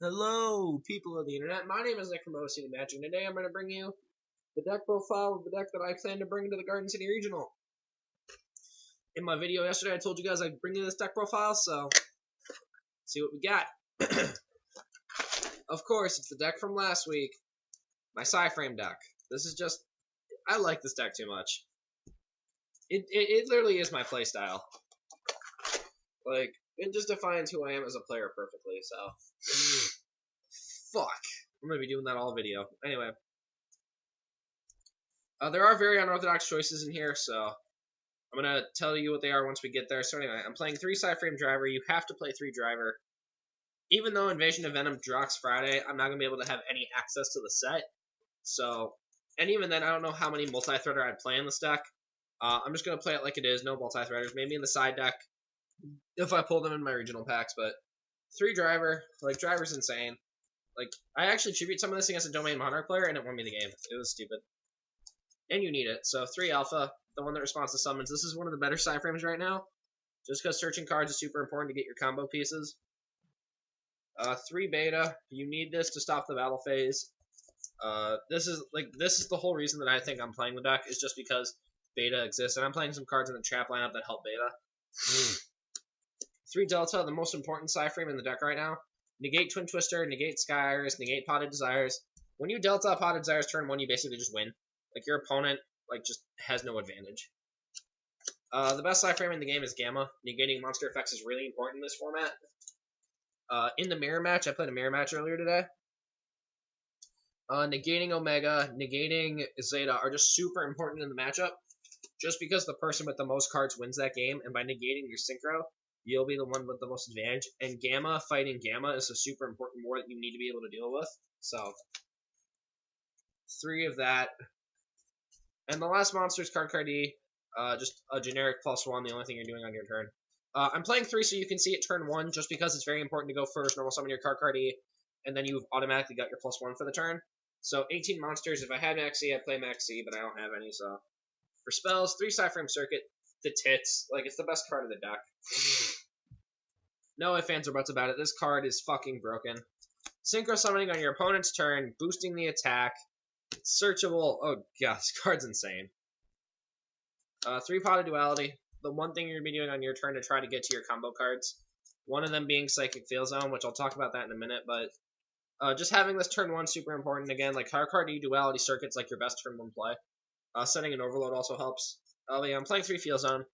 Hello, people of the internet. My name is Nick from OC Magic, and today I'm going to bring you the deck profile of the deck that I plan to bring to the Garden City Regional. In my video yesterday, I told you guys I'd bring you this deck profile, so let's see what we got. Of course, it's the deck from last week, my Psy-Frame deck. This is just, I like this deck too much. It literally is my playstyle. Like, it just defines who I am as a player perfectly, so. Fuck. I'm going to be doing that all video. Anyway. There are very unorthodox choices in here, so I'm going to tell you what they are once we get there. So anyway, I'm playing 3 Psy-Frame Driver. You have to play 3 Driver. Even though Invasion of Venom drops Friday, I'm not going to be able to have any access to the set. So, and even then, I don't know how many multi-threader I'd play in this deck. I'm just going to play it like it is, no multi-threaders. Maybe in the side deck, if I pull them in my regional packs, but 3 Driver, like, Driver's insane. Like, I actually tribute some of this against a Domain Monarch player, and it won me the game. It was stupid. And you need it. So 3 Alpha, the one that responds to summons. This is one of the better Psy-Frames right now, just because searching cards is super important to get your combo pieces. 3 Beta, you need this to stop the battle phase. This is the whole reason that I think I'm playing the deck, is just because Beta exists, and I'm playing some cards in the trap lineup that help Beta. 3 Delta, the most important Psy-Frame in the deck right now. Negate Twin Twister, negate Sky Iris, negate Potted Desires. When you Delta Potted Desires turn 1, you basically just win. Like, your opponent, like, just has no advantage. The best Psy-Frame in the game is Gamma. Negating monster effects is really important in this format. In the mirror match, I played a mirror match earlier today. Negating Omega, negating Zeta are just super important in the matchup. Just because the person with the most cards wins that game, and by negating your Synchro, you'll be the one with the most advantage. And Gamma, fighting Gamma is a super important war that you need to be able to deal with. So, 3 of that. And the last monster is Card E. Just a generic +1, the only thing you're doing on your turn. I'm playing 3 so you can see it turn 1, just because it's very important to go first, normal summon your Card E, and then you've automatically got your +1 for the turn. So 18 monsters. If I had Max C, I'd play Max C, but I don't have any, so. For spells, 3 Psy-Frame Circuit, the tits. Like, it's the best card of the deck. No ifs, ands, or buts about it. This card is fucking broken. Synchro summoning on your opponent's turn, boosting the attack. Searchable. Oh, god, this card's insane. 3 Potted Duality. The one thing you're going to be doing on your turn to try to get to your combo cards. One of them being Psychic Field Zone, which I'll talk about that in a minute, but just having this turn 1 super important. Again, like, Card E Duality Circuit's like your best turn 1 play. Setting an Overload also helps. Yeah, I'm playing 3 Field Zone.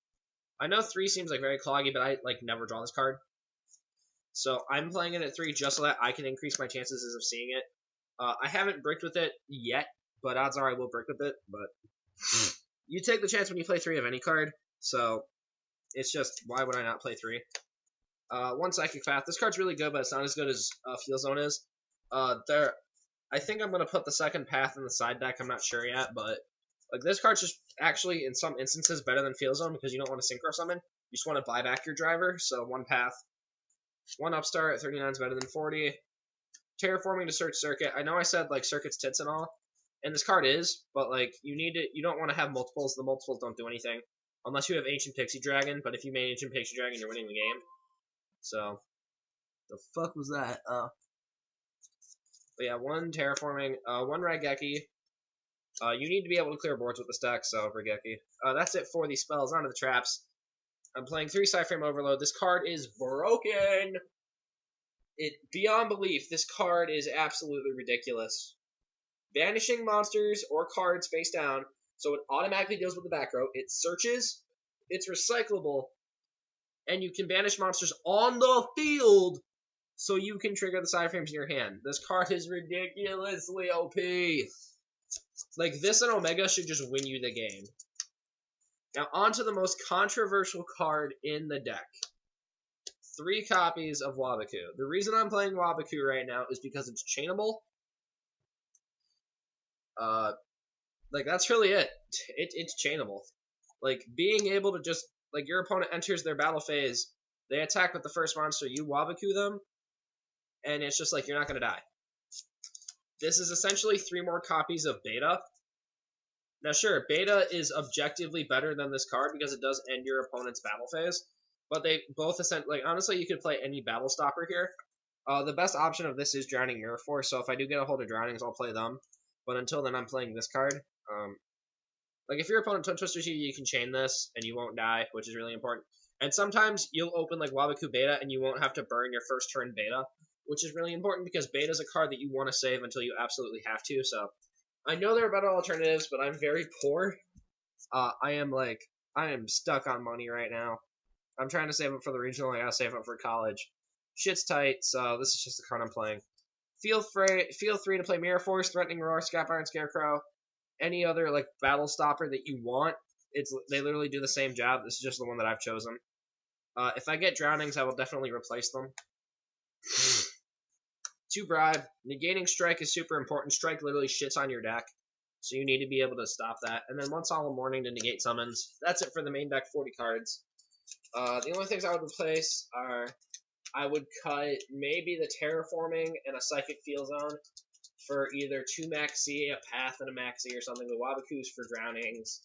I know 3 seems like very cloggy, but I like never draw this card. So I'm playing it at 3 just so that I can increase my chances of seeing it. I haven't bricked with it yet, but odds are I will brick with it. But you take the chance when you play 3 of any card, so it's just, why would I not play 3? 1 Psychic Path. This card's really good, but it's not as good as Field Zone is. I think I'm going to put the second Path in the side deck. I'm not sure yet, but like, this card's just actually, in some instances, better than Field Zone because you don't want to Synchro Summon. You just want to buy back your driver, so 1 Path. 1 Upstart at 39 is better than 40. Terraforming to search Circuit. I know I said, like, Circuit's tits and all, and this card is, but, like, you don't want to have multiples. The multiples don't do anything, unless you have Ancient Pixie Dragon, but if you made Ancient Pixie Dragon, you're winning the game. So, the fuck was that? But yeah, 1 Terraforming, 1 Raigeki. You need to be able to clear boards with this deck, so Raigeki. That's it for the spells. On to the traps. I'm playing 3 Psy-Frame Overload. This card is broken! Beyond belief, this card is absolutely ridiculous. Banishing monsters or cards face down, so it automatically deals with the back row. It searches, it's recyclable, and you can banish monsters on the field, so you can trigger the Psy-Frames in your hand. This card is ridiculously OP. Like, this and Omega should just win you the game. Now, on to the most controversial card in the deck. 3 copies of Waboku. The reason I'm playing Waboku right now is because it's chainable. Like, that's really it. It's chainable. Like, being able to just, like, your opponent enters their battle phase, they attack with the first monster, you Waboku them, and it's just like, you're not going to die. This is essentially 3 more copies of Beta. Now, sure, Beta is objectively better than this card because it does end your opponent's battle phase. But they both, like, honestly, you could play any Battle Stopper here. The best option of this is Drowning Mirror Force, so if I do get a hold of Drownings, I'll play them. But until then, I'm playing this card. Like, if your opponent Tongue Twisters you can chain this, and you won't die, which is really important. And sometimes you'll open, like, Waboku Beta, and you won't have to burn your first turn Beta, which is really important, because Beta is a card that you want to save until you absolutely have to, so... I know there are better alternatives, but I'm very poor. I am stuck on money right now. I'm trying to save up for the regional, I gotta save up for college. Shit's tight, so this is just the card I'm playing. Feel free to play Mirror Force, Threatening Roar, Scrap Iron Scarecrow, any other like battle stopper that you want. They literally do the same job. This is just the one that I've chosen. If I get Drownings, I will definitely replace them. 2 Bribe. Negating Strike is super important. Strike literally shits on your deck, so you need to be able to stop that. And then 1 Solemn Warning to negate summons. That's it for the main deck 40 cards. The only things I would replace are I would cut maybe the Terraforming and a Psychic Field Zone for either 2 Maxi, a Path, and a Maxi or something. The Wabokus for Drownings.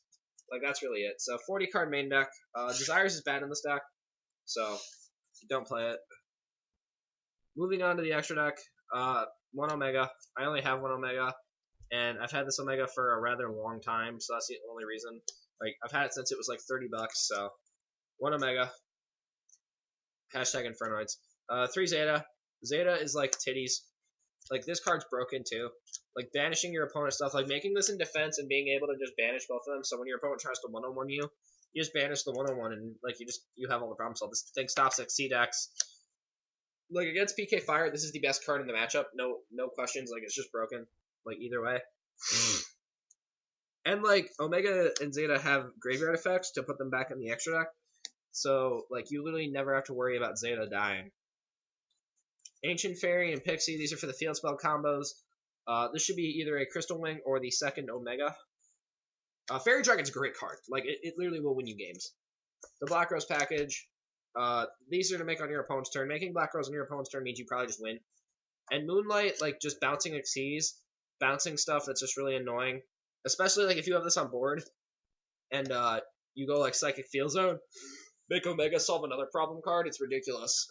Like, that's really it. So, 40 card main deck. Desires is bad in this deck, so don't play it. Moving on to the extra deck. 1 Omega. I only have 1 Omega, and I've had this Omega for a rather long time, so that's the only reason. Like, I've had it since it was like $30, so 1 Omega. Hashtag Infernoids. 3 Zeta. Zeta is like titties. Like, this card's broken too. Like, banishing your opponent's stuff, like making this in defense and being able to just banish both of them, so when your opponent tries to 1-on-1 you, you just banish the 1-on-1 and like you have all the problems solved. This thing stops at C decks. Like, against PK Fire, this is the best card in the matchup. No questions. Like, it's just broken. Like, either way. And, like, Omega and Zeta have graveyard effects to put them back in the extra deck. So, like, you literally never have to worry about Zeta dying. Ancient Fairy and Pixie, these are for the field spell combos. This should be either a Crystal Wing or the second Omega. Fairy Dragon's a great card. Like, it literally will win you games. The Black Rose package. These are to make on your opponent's turn. Making Black Rose on your opponent's turn means you probably just win. And Moonlight, like, just bouncing Xyz, bouncing stuff that's just really annoying. Especially, like, if you have this on board, and, you go, like, Psychic Field Zone, make Omega solve another problem card, it's ridiculous.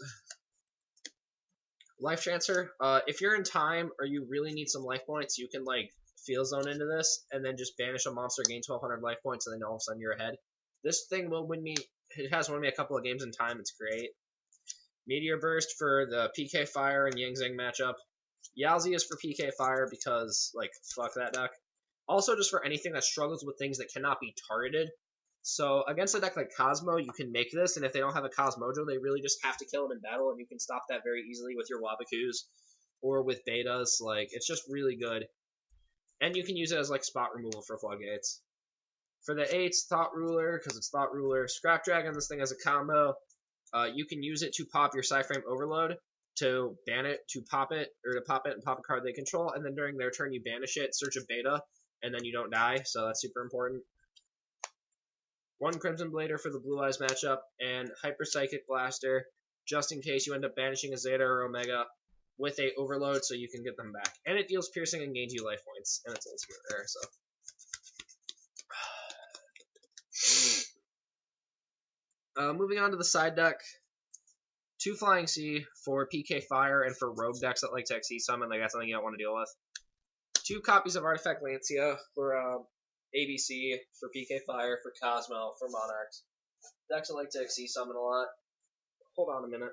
Life Transfer, if you're in time, or you really need some life points, you can, like, Field Zone into this, and then just banish a monster, gain 1,200 life points, and then all of a sudden you're ahead. This thing will win me. It has won me a couple of games in time. It's great. Meteor Burst for the PK Fire and Yang Zhang matchup. Yalzi is for PK Fire because, like, fuck that deck. Also, just for anything that struggles with things that cannot be targeted. So, against a deck like Cosmo, you can make this, and if they don't have a Cosmojo, they really just have to kill them in battle, and you can stop that very easily with your Wabokus or with Betas. Like, it's just really good. And you can use it as, like, spot removal for Floodgates. For the 8s, Thought Ruler, because it's Thought Ruler. Scrap Dragon, this thing has a combo. You can use it to pop your Psy-Frame Overload, to ban it, to pop it and pop a card they control, and then during their turn you banish it, search a Beta, and then you don't die, so that's super important. 1 Crimson Blader for the Blue Eyes matchup, and Hyper Psychic Blaster, just in case you end up banishing a Zeta or Omega with a Overload so you can get them back. And it deals piercing and gains you life points, and it's ultimate rare, so... Moving on to the side deck. 2 Flying Sea for PK Fire and for rogue decks that like to XE summon, like that's something you don't want to deal with. 2 copies of Artifact Lancia for ABC, for PK Fire, for Cosmo, for Monarchs. Decks that like to XE summon a lot. Hold on a minute.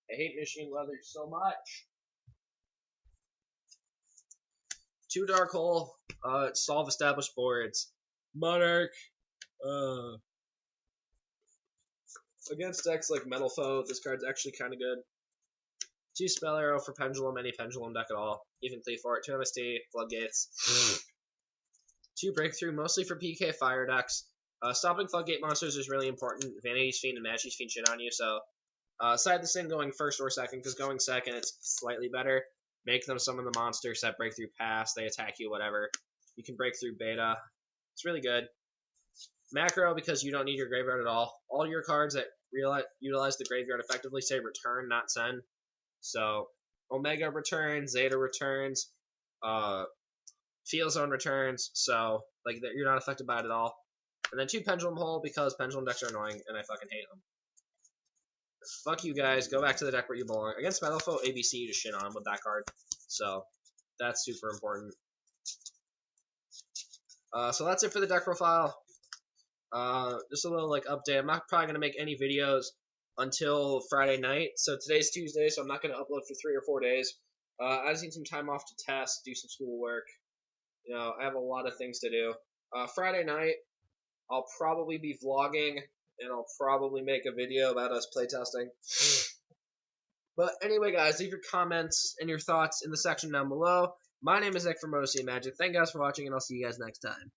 I hate machine leather so much. 2 Dark Hole, solve established boards. Monarch, against decks like Metal Foe, this card's actually kind of good. 2 Spell Arrow for Pendulum, any Pendulum deck at all. Even 3 for it. 2 MST, Floodgates. 2 Breakthrough, mostly for PK Fire decks. Stopping Floodgate monsters is really important. Vanity's Fiend and Majesty's Fiend shit on you, so side this in going first or second, because going second it's slightly better. Make them summon the monster, set Breakthrough pass, they attack you, whatever. You can break through Beta. It's really good. Macro, because you don't need your graveyard at all. All your cards that utilize the graveyard effectively say return, not send. So, Omega returns, Zeta returns, Field Zone returns, so like you're not affected by it at all. And then 2 Pendulum Hole because Pendulum decks are annoying and I fucking hate them. Fuck you guys, go back to the deck where you belong. Against Metalfoe, ABC you just shit on with that card, so that's super important. So that's it for the deck profile. Just a little like update. I'm not probably gonna make any videos until Friday night. So today's Tuesday, so I'm not gonna upload for 3 or 4 days. I just need some time off to test, do some schoolwork. You know, I have a lot of things to do. Friday night, I'll probably be vlogging, and I'll probably make a video about us playtesting. But anyway, guys, leave your comments and your thoughts in the section down below. My name is Nick from Motor City Magic. Thank you guys for watching, and I'll see you guys next time.